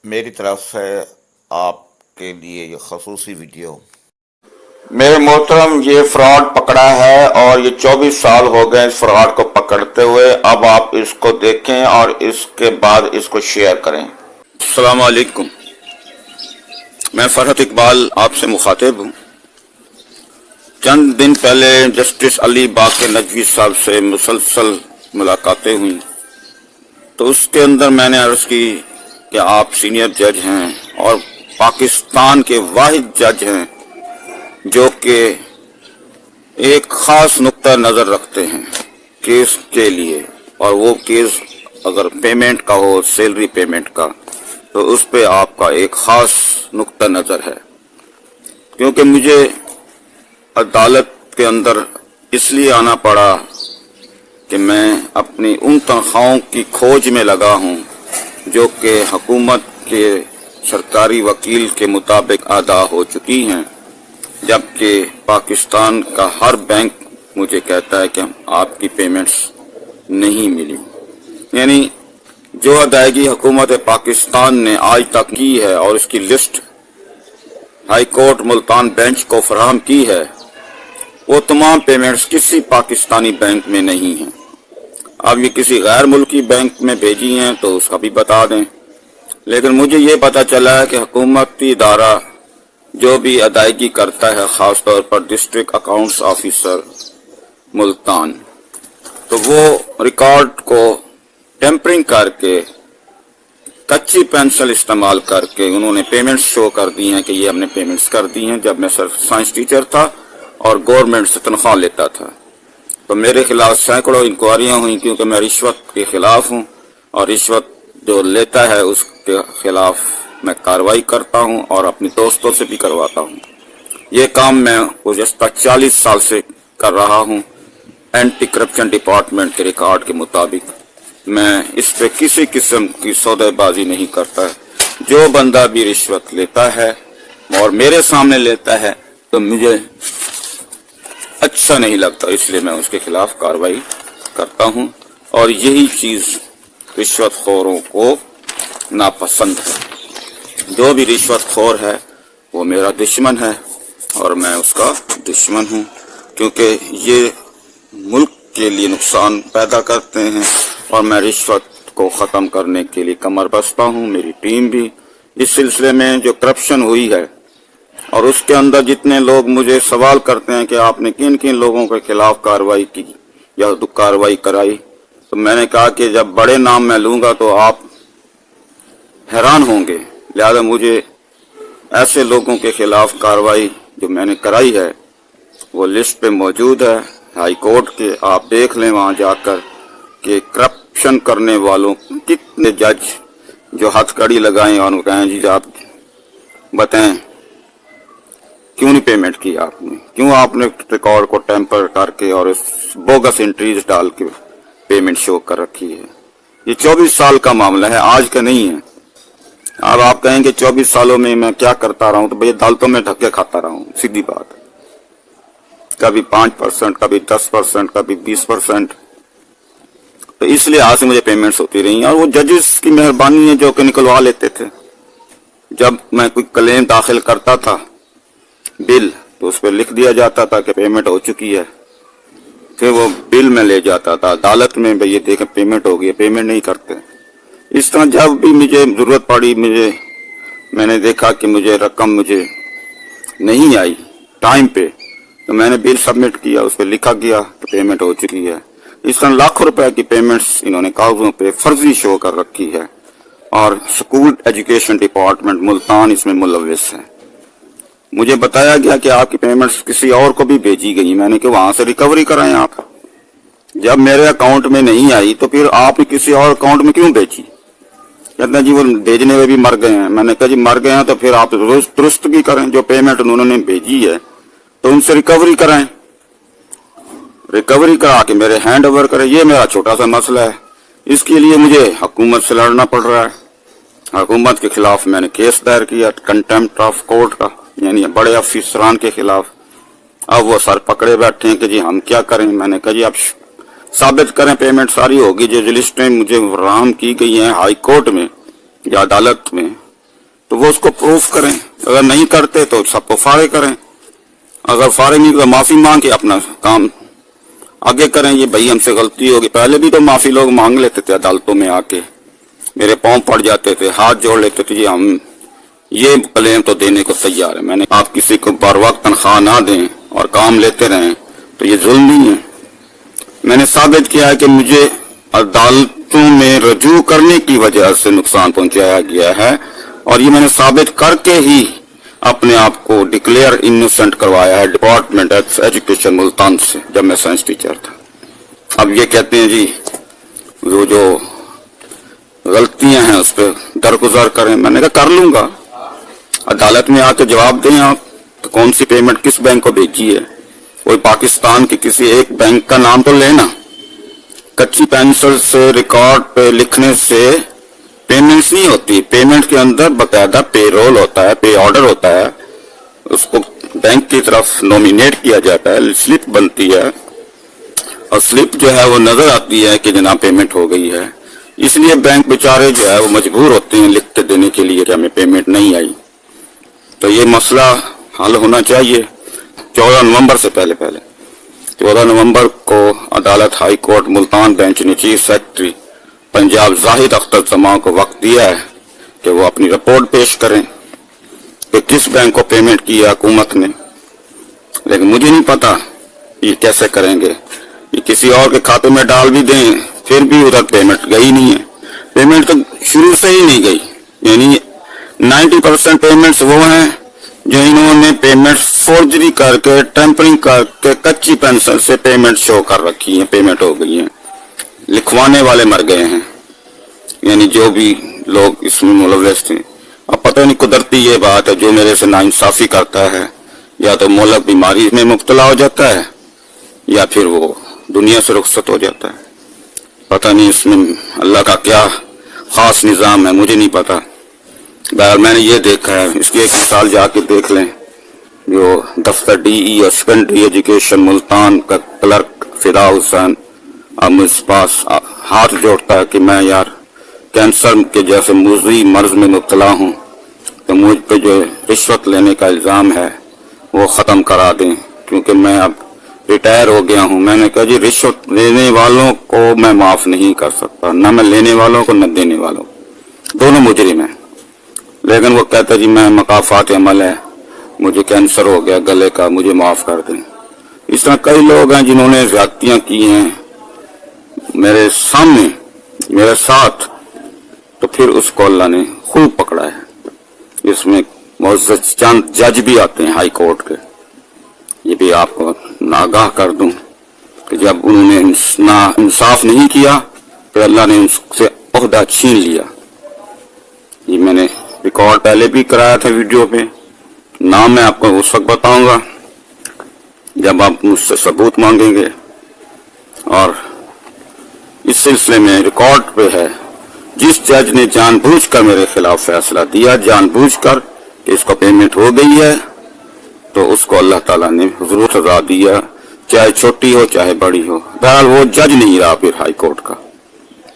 میری طرف سے آپ کے لیے یہ خصوصی ویڈیو۔ میرے محترم، یہ فراڈ پکڑا ہے اور یہ 24 سال ہو گئے اس فراڈ کو پکڑتے ہوئے۔ اب آپ اس کو دیکھیں اور اس کے بعد اس کو شیئر کریں۔ السلام علیکم، میں فرحت اقبال آپ سے مخاطب ہوں۔ چند دن پہلے جسٹس علی باقر نقوی صاحب سے مسلسل ملاقاتیں ہوئیں، تو اس کے اندر میں نے عرض کی کہ آپ سینئر جج ہیں اور پاکستان کے واحد جج ہیں جو کہ ایک خاص نقطہ نظر رکھتے ہیں کیس کے لیے، اور وہ کیس اگر پیمنٹ کا ہو، سیلری پیمنٹ کا، تو اس پہ آپ کا ایک خاص نقطہ نظر ہے۔ کیونکہ مجھے عدالت کے اندر اس لیے آنا پڑا کہ میں اپنی ان تنخواہوں کی کھوج میں لگا ہوں جو کہ حکومت کے سرکاری وکیل کے مطابق ادا ہو چکی ہیں، جبکہ پاکستان کا ہر بینک مجھے کہتا ہے کہ آپ کی پیمنٹس نہیں ملی۔ یعنی جو ادائیگی حکومت پاکستان نے آج تک کی ہے اور اس کی list high court Multan bench کو فراہم کی ہے، وہ تمام پیمنٹس کسی پاکستانی بینک میں نہیں ہیں۔ اب یہ کسی غیر ملکی بینک میں بھیجی ہیں تو اس کا بھی بتا دیں، لیکن مجھے یہ پتا چلا ہے کہ حکومتی ادارہ جو بھی ادائیگی کرتا ہے، خاص طور پر ڈسٹرکٹ اکاؤنٹس آفیسر ملتان، تو وہ ریکارڈ کو ٹیمپرنگ کر کے، کچی پینسل استعمال کر کے انہوں نے پیمنٹس شو کر دی ہیں کہ یہ ہم نے پیمنٹس کر دی ہیں جب میں سائنس ٹیچر تھا اور گورنمنٹ سے تنخواہ لیتا تھا۔ تو میرے خلاف سینکڑوں انکوائریاں ہوئیں، کیونکہ میں رشوت کے خلاف ہوں اور رشوت جو لیتا ہے اس کے خلاف میں کارروائی کرتا ہوں اور اپنے دوستوں سے بھی کرواتا ہوں۔ یہ کام میں گزشتہ 40 سال سے کر رہا ہوں اینٹی کرپشن ڈپارٹمنٹ کے ریکارڈ کے مطابق۔ میں اس پہ کسی قسم کی سودے بازی نہیں کرتا۔ جو بندہ بھی رشوت لیتا ہے اور میرے سامنے لیتا ہے تو مجھے اچھا نہیں لگتا، اس لیے میں اس کے خلاف کارروائی کرتا ہوں، اور یہی چیز رشوت خوروں کو ناپسند ہے۔ جو بھی رشوت خور ہے وہ میرا دشمن ہے اور میں اس کا دشمن ہوں، کیونکہ یہ ملک کے لیے نقصان پیدا کرتے ہیں، اور میں رشوت کو ختم کرنے کے لیے کمر بستہ ہوں، میری ٹیم بھی۔ اس سلسلے میں جو کرپشن ہوئی ہے اور اس کے اندر جتنے لوگ مجھے سوال کرتے ہیں کہ آپ نے کن کن لوگوں کے خلاف کارروائی کی یا کارروائی کرائی، تو میں نے کہا کہ جب بڑے نام میں لوں گا تو آپ حیران ہوں گے، لہذا مجھے ایسے لوگوں کے خلاف کارروائی جو میں نے کرائی ہے وہ لسٹ پہ موجود ہے ہائی کورٹ کے، آپ دیکھ لیں وہاں جا کر کہ کرپشن کرنے والوں کتنے جج جو ہتھ کڑی لگائیں اور کہیں جی آپ بتائیں کیوں نہیں پیمنٹ کی آپ نے، کیوں آپ نے ریکارڈ کو ٹیمپر کر کے اور بوگس انٹریز ڈال کے پیمنٹ شو کر رکھی ہے۔ یہ 24 سال کا معاملہ ہے، آج کا نہیں ہے۔ اب آپ کہیں گے 24 سالوں میں میں کیا کرتا رہا ہوں، تو بھئی عدالتوں میں دھکے کھاتا رہا ہوں، سیدھی بات۔ کبھی 5%، کبھی 10%، کبھی 20%، تو اس لیے آج سے مجھے پیمنٹس ہوتی رہی ہیں، اور وہ ججز کی مہربانی ہے جو کہ نکلوا لیتے تھے۔ جب میں کوئی کلیم داخل کرتا تھا بل، تو اس پہ لکھ دیا جاتا تھا کہ پیمنٹ ہو چکی ہے، پھر وہ بل میں لے جاتا تھا عدالت میں، بھئی یہ دیکھیں پیمنٹ ہو گئی ہے، پیمنٹ نہیں کرتے۔ اس طرح جب بھی مجھے ضرورت پڑی، میں نے دیکھا کہ مجھے رقم نہیں آئی ٹائم پہ، تو میں نے بل سبمٹ کیا، اس پہ لکھا گیا کہ پیمنٹ ہو چکی ہے۔ اس طرح لاکھوں روپے کی پیمنٹس انہوں نے کاغذوں پہ فرضی شو کر رکھی ہے، اور اسکول ایجوکیشن ڈپارٹمنٹ ملتان اس میں ملوث ہے۔ مجھے بتایا گیا کہ آپ کی پیمنٹس کسی اور کو بھی بھیجی گئی، میں نے کہ وہاں سے ریکوری کرائیں آپ۔ جب میرے اکاؤنٹ میں نہیں آئی تو پھر آپ نے کسی اور اکاؤنٹ میں کیوں بھیجی؟ کہتے ہیں جی وہ بھیجنے میں بھی مر گئے ہیں۔ میں نے کہا جی مر گئے ہیں تو پھر آپ درستگی کریں، جو پیمنٹ انہوں نے بھیجی ہے تو ان سے ریکوری کرائیں، ریکوری کرا کے میرے ہینڈ اوور کریں۔ یہ میرا چھوٹا سا مسئلہ ہے، اس کے لیے مجھے حکومت سے لڑنا پڑ رہا ہے۔ حکومت کے خلاف میں نے کیس دائر کیا کنٹمپٹ آف کورٹ کا، یعنی بڑے افسران کے خلاف۔ اب وہ سر پکڑے بیٹھے ہیں کہ جی ہم کیا کریں۔ میں نے کہا جی آپ ثابت کریں، پیمنٹ ساری ہوگی جو لسٹیں مجھے فراہم کی گئی ہیں ہائی کورٹ میں یا عدالت میں، تو وہ اس کو پروف کریں، اگر نہیں کرتے تو سب کو فارغ کریں، اگر فارغ نہیں تو معافی مانگ کے اپنا کام آگے کریں۔ یہ بھائی ہم سے غلطی ہوگی، پہلے بھی تو معافی لوگ مانگ لیتے تھے عدالتوں میں آ کے، میرے پاؤں پڑ جاتے تھے، ہاتھ جوڑ لیتے تھے، جی ہم یہ کلیم تو دینے کو تیار ہے۔ میں نے آپ کسی کو بر وقت تنخواہ نہ دیں اور کام لیتے رہیں تو یہ ظلم نہیں ہے۔ میں نے ثابت کیا ہے کہ مجھے عدالتوں میں رجوع کرنے کی وجہ سے نقصان پہنچایا گیا ہے، اور یہ میں نے ثابت کر کے ہی اپنے آپ کو ڈکلیئر انوسنٹ کروایا ہے ڈپارٹمنٹ آف ایجوکیشن ملتان سے، جب میں سائنس ٹیچر تھا۔ اب یہ کہتے ہیں جی وہ جو غلطیاں ہیں اس پہ درگزر کریں، میں نے کہا کر لوں گا، عدالت میں آ کے جواب دیں آپ تو کون سی پیمنٹ کس بینک کو بھیجی ہے، کوئی پاکستان کے کسی ایک بینک کا نام تو لینا۔ کچی پینسل سے ریکارڈ پہ لکھنے سے پیمنٹس نہیں ہوتی، پیمنٹ کے اندر باقاعدہ پے رول ہوتا ہے، پے آرڈر ہوتا ہے، اس کو بینک کی طرف نومینیٹ کیا جاتا ہے، سلپ بنتی ہے، اور سلپ جو ہے وہ نظر آتی ہے کہ جناب پیمنٹ ہو گئی ہے۔ اس لیے بینک بیچارے جو ہے وہ مجبور ہوتے ہیں لکھ کے دینے کے لیے کہ ہمیں پیمنٹ نہیں آئی۔ تو یہ مسئلہ حل ہونا چاہیے 14 نومبر سے پہلے 14 نومبر کو عدالت ہائی کورٹ ملتان بینچ نے چیف سیکرٹری پنجاب زاہد اختر زمان کو وقت دیا ہے کہ وہ اپنی رپورٹ پیش کریں کہ کس بینک کو پیمنٹ کی ہے حکومت نے، لیکن مجھے نہیں پتا یہ کیسے کریں گے، یہ کسی اور کے کھاتے میں ڈال بھی دیں پھر بھی ادھر پیمنٹ گئی نہیں ہے، پیمنٹ تو شروع سے ہی نہیں گئی، یعنی 90% پیمنٹس وہ ہیں جو انہوں نے پیمنٹ فورجری کر کے ٹیمپرنگ کر کے کچی پینسل سے پیمنٹ شو کر رکھی ہیں، پیمنٹ ہو گئی ہیں، لکھوانے والے مر گئے ہیں، یعنی جو بھی لوگ اس میں ملوث تھے۔ اب پتہ نہیں قدرتی یہ بات ہے جو میرے سے ناانصافی کرتا ہے یا تو ملک بیماری میں مبتلا ہو جاتا ہے یا پھر وہ دنیا سے رخصت ہو جاتا ہے، پتہ نہیں اس میں اللہ کا کیا خاص نظام ہے، مجھے نہیں پتا۔ بہرحال میں نے یہ دیکھا ہے، اس کی ایک مثال جا کے دیکھ لیں، جو دفتر ڈی ای اور سیکنڈری ایجوکیشن ملتان کا کلرک فدا حسین اب مجھ پاس ہاتھ جوڑتا ہے کہ میں یار کینسر کے جیسے مزری مرض میں مبتلا ہوں تو مجھ پہ جو رشوت لینے کا الزام ہے وہ ختم کرا دیں، کیونکہ میں اب ریٹائر ہو گیا ہوں۔ میں نے کہا جی رشوت لینے والوں کو میں معاف نہیں کر سکتا، نہ میں لینے والوں کو نہ دینے والوں کو، دونوں مجرم ہیں، لیکن وہ کہتا جی میں مقافات عمل ہے، مجھے کینسر ہو گیا گلے کا، مجھے معاف کر دیں۔ اس طرح کئی لوگ ہیں جنہوں نے زیادتیاں کی ہیں میرے سامنے میرے ساتھ، تو پھر اس کو اللہ نے خوب پکڑا ہے۔ اس میں معزز چند جج بھی آتے ہیں ہائی کورٹ کے، یہ بھی آپ کو آگاہ کر دوں کہ جب انہوں نے انصاف نہیں کیا تو اللہ نے ان سے عہدہ چھین لیا۔ یہ میں نے ریکارڈ پہلے بھی کرایا تھا ویڈیو پہ، نام میں آپ کو اس وقت بتاؤں گا جب آپ مجھ سے ثبوت مانگیں گے، اور اس سلسلے میں ریکارڈ پہ ہے جس جج نے جان بوجھ کر میرے خلاف فیصلہ دیا، جان بوجھ کر کہ اس کو پیمنٹ ہو گئی ہے، تو اس کو اللہ تعالیٰ نے ضرور سزا دیا، چاہے چھوٹی ہو چاہے بڑی ہو۔ بہرحال وہ جج نہیں رہا پھر ہائی کورٹ کا،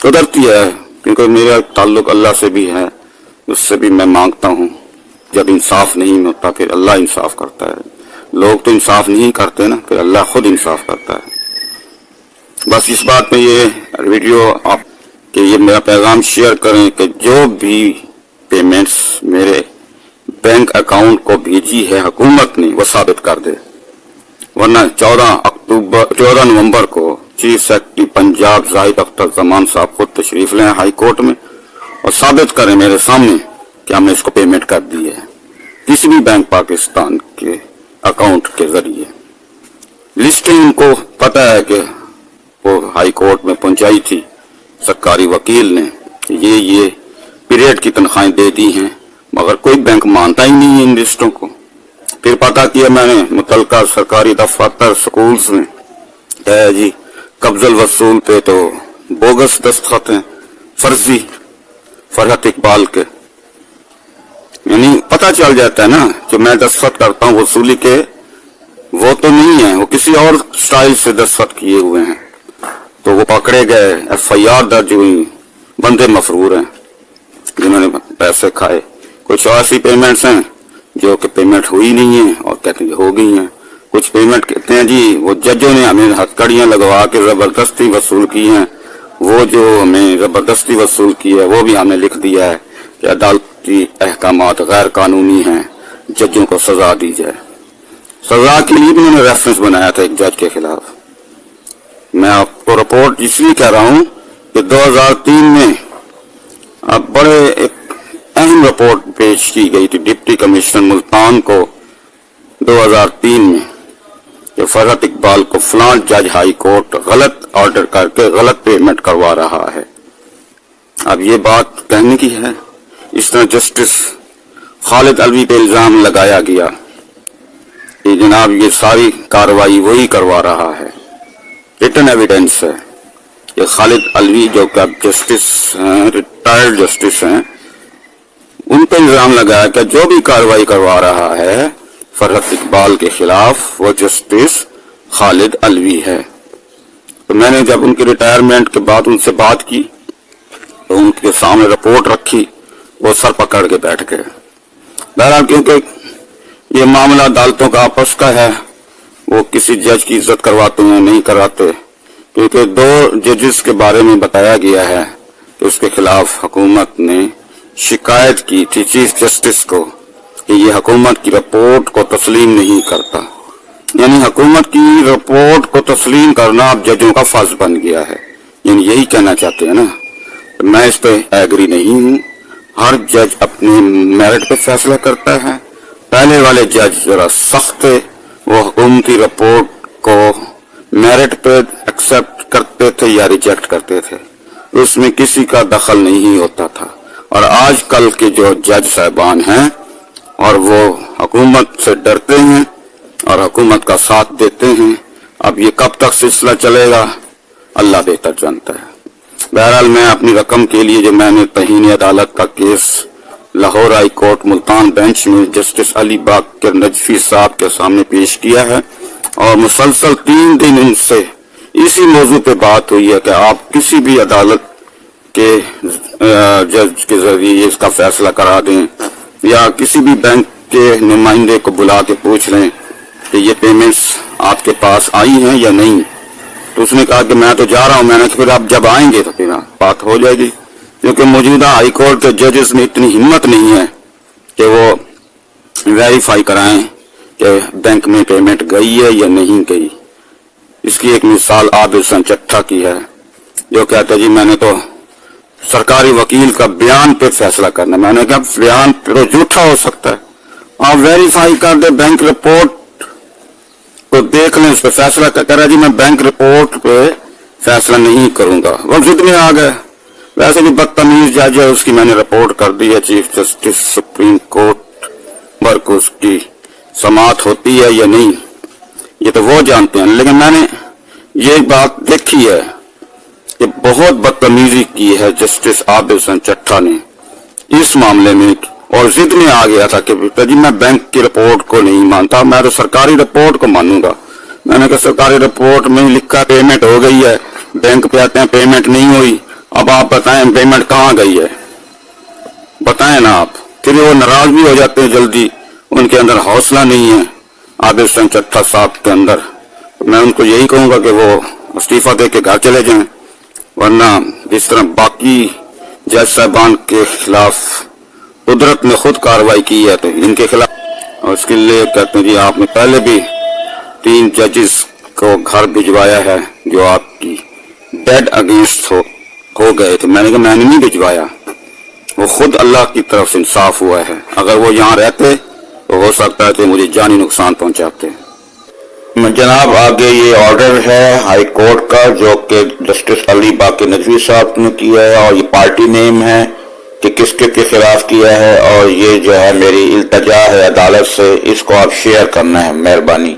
قدرتی ہے، کیونکہ میرا تعلق اللہ سے بھی ہے، اس سے بھی میں مانگتا ہوں، جب انصاف نہیں ہوتا پھر اللہ انصاف کرتا ہے، لوگ تو انصاف نہیں کرتے نا، پھر اللہ خود انصاف کرتا ہے۔ بس اس بات میں یہ ویڈیو آپ کہ یہ میرا پیغام شیئر کریں کہ جو بھی پیمنٹس میرے بینک اکاؤنٹ کو بھیجی ہے حکومت نے وہ ثابت کر دے، ورنہ 14 نومبر کو چیف سیکرٹری پنجاب زاہد اختر زمان صاحب خود تشریف لیں ہائی کورٹ میں اور ثابت کریں میرے سامنے کہ ہم نے اس کو پیمنٹ کر دی ہے کسی بھی بینک پاکستان کے اکاؤنٹ کے ذریعے۔ لسٹنگ ان کو پتہ ہے کہ وہ ہائی کورٹ میں پہنچائی تھی سرکاری وکیل نے، یہ پیریڈ کی تنخواہیں دے دی ہیں، مگر کوئی بینک مانتا ہی نہیں ہے ان لسٹوں کو۔ پھر پتہ کیا میں نے متعلقہ سرکاری دفاتر سکولز میں ہے جی قبض الوصول پہ تو بوگس دستخط ہیں، فرضی فرحت اقبال کے، یعنی پتہ چل جاتا ہے نا کہ میں دستخط کرتا ہوں وصولی کے، وہ تو نہیں ہے، وہ کسی اور سٹائل سے دستخط کیے ہوئے ہیں، تو وہ پکڑے گئے، ایف آئی آر درج ہوئی، بندے مفرور ہیں جنہوں نے پیسے کھائے، کوئی کچھ ایسی پیمنٹس ہیں جو کہ پیمنٹ ہوئی نہیں ہیں اور کہتے ہیں ہو گئی ہیں. کچھ پیمنٹ کہتے ہیں جی وہ ججوں نے ہمیں ہتھکڑیاں لگوا کے زبردستی وصول کی ہیں، وہ جو ہمیں زبردستی وصول کی ہے وہ بھی ہمیں لکھ دیا ہے کہ عدالتی احکامات غیر قانونی ہیں، ججوں کو سزا دی جائے. سزا کے لیے بھی انہوں نے ریفرنس بنایا تھا ایک جج کے خلاف. میں آپ کو رپورٹ اس لیے کہہ رہا ہوں کہ 2003 میں اب بڑے ایک اہم رپورٹ پیش کی گئی تھی ڈپٹی کمشنر ملتان کو 2003 میں کہ فرحت اقبال کو فلاں جج ہائی کورٹ غلط آرڈر کر کے غلط پیمنٹ کروا رہا ہے. اب یہ بات کہنے کی ہے. اس طرح جسٹس خالد علوی پہ الزام لگایا گیا کہ جناب یہ ساری کارروائی وہی کروا رہا ہے. ریٹن ایویڈنس ہے کہ خالد علوی جو کہ اب جسٹس ہیں، ریٹائرڈ جسٹس ہیں، ان پہ الزام لگایا کہ جو بھی کارروائی کروا رہا ہے فرحت اقبال کے خلاف وہ جسٹس خالد علوی ہے. تو میں نے جب ان کی ریٹائرمنٹ کے بعد ان سے بات کی تو ان کے سامنے رپورٹ رکھی، وہ سر پکڑ کے بیٹھ گئے. بہرحال کیونکہ یہ معاملہ عدالتوں کا آپس کا ہے، وہ کسی جج کی عزت کرواتے ہیں نہیں کراتے. کیونکہ 2 ججز کے بارے میں بتایا گیا ہے کہ اس کے خلاف حکومت نے شکایت کی تھی چیف جسٹس کو کہ یہ حکومت کی رپورٹ کو تسلیم نہیں کرتا. یعنی حکومت کی رپورٹ کو تسلیم کرنا اب ججوں کا فرض بن گیا ہے. یعنی یہی کہنا چاہتے ہیں نا. میں اس پہ ایگری نہیں ہوں. ہر جج اپنے میرٹ پہ فیصلہ کرتا ہے. پہلے والے جج ذرا سخت تھے، وہ حکومتی رپورٹ کو میرٹ پہ ایکسپٹ کرتے تھے یا ریجیکٹ کرتے تھے، اس میں کسی کا دخل نہیں ہوتا تھا. اور آج کل کے جو جج صاحبان ہیں اور وہ حکومت سے ڈرتے ہیں اور حکومت کا ساتھ دیتے ہیں. اب یہ کب تک سلسلہ چلے گا اللہ بہتر جانتا ہے. بہرحال میں اپنی رقم کے لیے جو میں نے توہین عدالت کا case Lahore high court Multan bench میں جسٹس علی باقر نجفی صاحب کے سامنے پیش کیا ہے اور مسلسل 3 دن ان سے اسی موضوع پہ بات ہوئی ہے کہ آپ کسی بھی عدالت کے جج کے ذریعے اس کا فیصلہ کرا دیں یا کسی بھی بینک کے نمائندے کو بلا کے پوچھ لیں کہ یہ پیمنٹس آپ کے پاس آئی ہیں یا نہیں. تو اس نے کہا کہ میں تو جا رہا ہوں. میں نے کہا پھر آپ جب آئیں گے تو پھر بات ہو جائے گی. کیونکہ موجودہ ہائی کورٹ کے ججز میں اتنی ہمت نہیں ہے کہ وہ ویریفائی کرائیں کہ بینک میں پیمنٹ گئی ہے یا نہیں گئی. اس کی ایک مثال عابد حسین چٹھا کی ہے جو کہتا ہے جی میں نے تو سرکاری وکیل کا بیان پہ فیصلہ کرنا. میں نے کہا بیان تو جھوٹا ہو سکتا ہے، آپ ویریفائی کر دیں، بینک رپورٹ کو دیکھ لیں، اس پہ فیصلہ کر رہا جی میں بینک رپورٹ پہ فیصلہ نہیں کروں گا. وہ ضد میں آ گئے. ویسے بھی بدتمیز جج ہے، اس کی میں نے رپورٹ کر دی ہے چیف جسٹس سپریم کورٹ پر، اس کی سماعت ہوتی ہے یا نہیں یہ تو وہ جانتے ہیں. لیکن میں نے یہ بات دیکھی ہے کہ بہت بدتمیزی کی ہے جسٹس عابد حسین چٹھا نے اس معاملے میں اور ضد میں آ گیا تھا کہ جی میں بینک کی رپورٹ کو نہیں مانتا، میں تو سرکاری رپورٹ کو مانوں گا. میں نے کہا سرکاری رپورٹ میں لکھا پیمنٹ ہو گئی ہے، بینک پہ آتے ہیں پیمنٹ نہیں ہوئی. اب آپ بتائیں پیمنٹ کہاں گئی ہے، بتائیں نا آپ. پھر وہ ناراض بھی ہو جاتے ہیں جلدی، ان کے اندر حوصلہ نہیں ہے عابد حسین چٹھا صاحب کے اندر. میں ان کو یہی کہوں گا کہ وہ استعفیٰ دے کے گھر چلے جائیں، ورنہ جس طرح باقی جج صاحبان کے خلاف قدرت نے خود کارروائی کی ہے تو ان کے خلاف. اور اس کے لیے کہتے ہیں جی آپ نے پہلے بھی 3 ججز کو گھر بھجوایا ہے جو آپ کی ڈیڈ اگینسٹ ہو گئے تھے. میں نے کہا میں نے نہیں بھجوایا، وہ خود اللہ کی طرف سے انصاف ہوا ہے. اگر وہ یہاں رہتے تو ہو سکتا ہے کہ مجھے جانی نقصان پہنچاتے. جناب آگے یہ آرڈر ہے ہائی کورٹ کا جو کہ جسٹس علی باقر نجوی صاحب نے کیا ہے اور یہ پارٹی نیم ہے کہ کس کے خلاف کیا ہے، اور یہ جو ہے میری التجا ہے عدالت سے، اس کو آپ شیئر کرنا ہے، مہربانی.